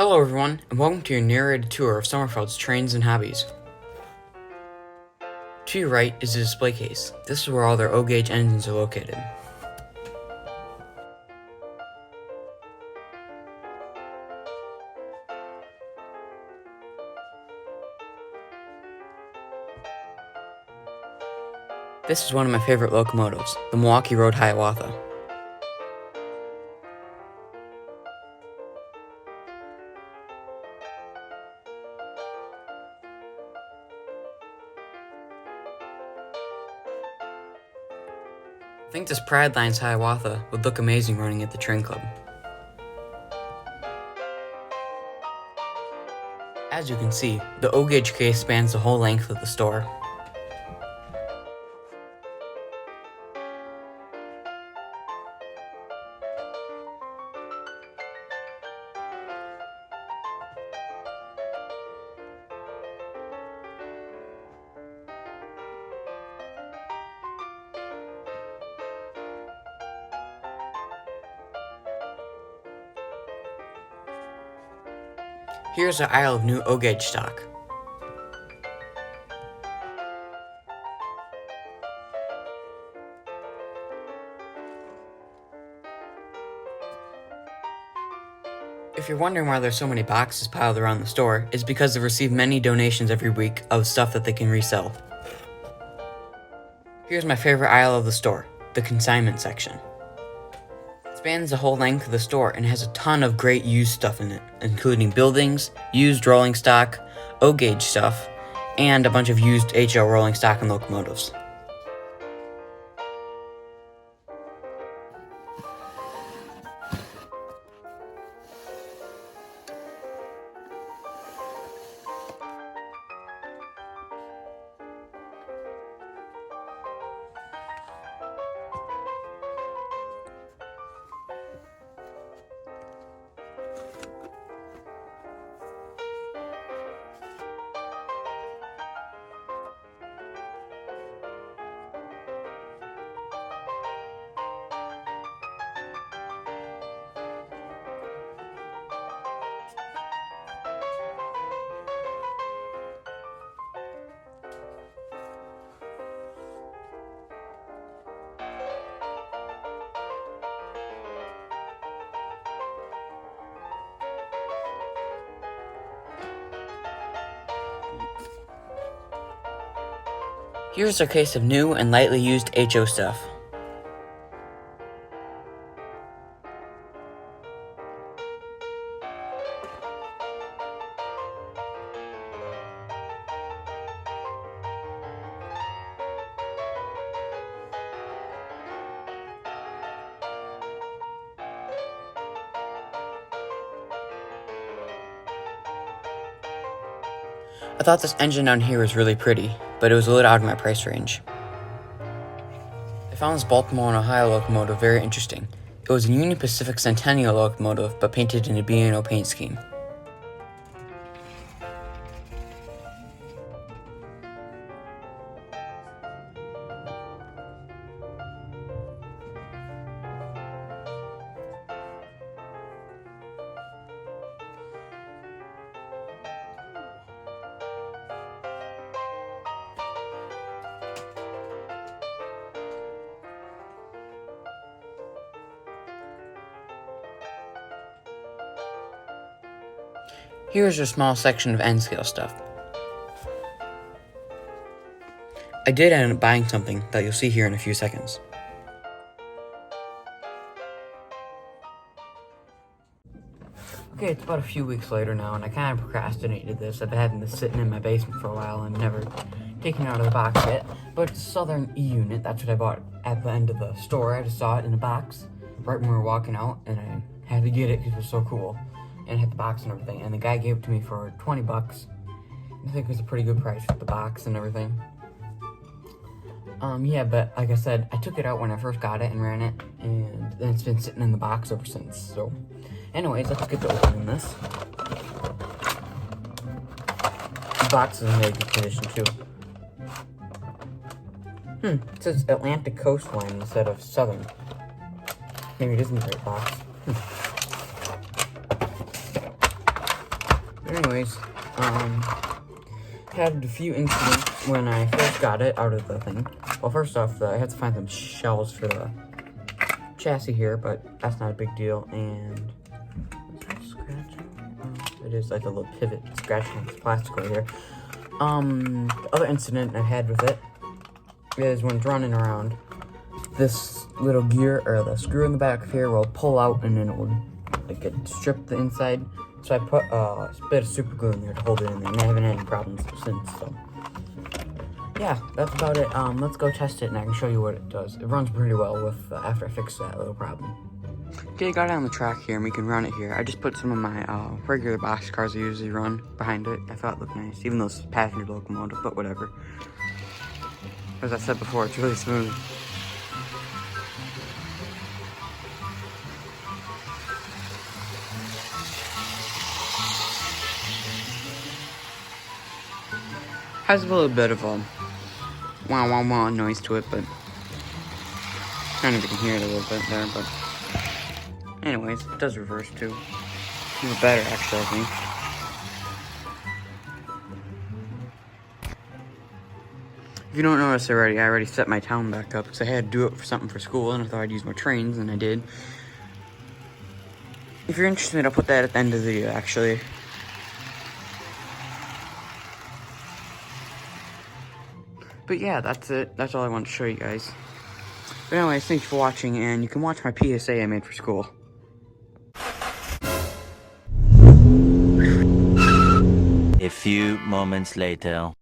Hello everyone, and welcome to your narrated tour of Sommerfeild's Trains and Hobbies. To your right is the display case. This is where all their O-gauge engines are located. This is one of my favorite locomotives, the Milwaukee Road Hiawatha. I think this Pride Lines Hiawatha would look amazing running at the train club. As you can see, the O-gauge case spans the whole length of the store. Here's the aisle of new O-gauge stock. If you're wondering why there's so many boxes piled around the store, it's because they've received many donations every week of stuff that they can resell. Here's my favorite aisle of the store, the consignment section. It spans the whole length of the store and has a ton of great used stuff in it, including buildings, used rolling stock, O-gauge stuff, and a bunch of used HO rolling stock and locomotives. Here's our case of new and lightly used HO stuff. I thought this engine down here was really pretty, but it was a little out of my price range. I found this Baltimore and Ohio locomotive very interesting. It was a Union Pacific Centennial locomotive, but painted in a B&O paint scheme. Here's a small section of N-scale stuff. I did end up buying something that you'll see here in a few seconds. Okay, it's about a few weeks later now, and I kind of procrastinated this. I've been having this sitting in my basement for a while and never taken it out of the box yet. But it's a Southern E-unit, that's what I bought at the end of the store. I just saw it in a box right when we were walking out, and I had to get it because it was so cool. And it had the box and everything, and the guy gave it to me for 20 bucks. I think it was a pretty good price with the box and everything. Yeah, but like I said, I took it out when I first got it and ran it, and then it's been sitting in the box ever since. So, anyways, let's get to opening this. The box is in very good condition too. It says Atlantic Coastline instead of Southern. Maybe it isn't a great box. Anyways, had a few incidents when I first got it out of the thing. Well, first off, I had to find some shells for the chassis here, but that's not a big deal. And is that scratching? It is like a little pivot scratching on this plastic right here. The other incident I've had with it is when it's running around, this little gear or the screw in the back of here will pull out and then it will like it strip the inside. So I put a bit of super glue in there to hold it in there, and I haven't had any problems since. So yeah, that's about it. Let's go test it, and I can show you what it does. It runs pretty well with after I fix that little problem. Okay, got it on the track here, and we can run it here. I just put some of my regular box cars I usually run behind it. I thought it looked nice, even though it's a passenger locomotive, but whatever. As I said before, it's really smooth. Has a little bit of a wow wow wow noise to it, but I don't know if you can hear it a little bit there, but anyways, it does reverse too. Even better actually, I think. If you don't notice already, I already set my town back up because I had to do it for something for school and I thought I'd use more trains, and I did. If you're interested, I'll put that at the end of the video actually. But yeah, that's it. That's all I want to show you guys. But anyways, thanks for watching, and you can watch my PSA I made for school. A few moments later.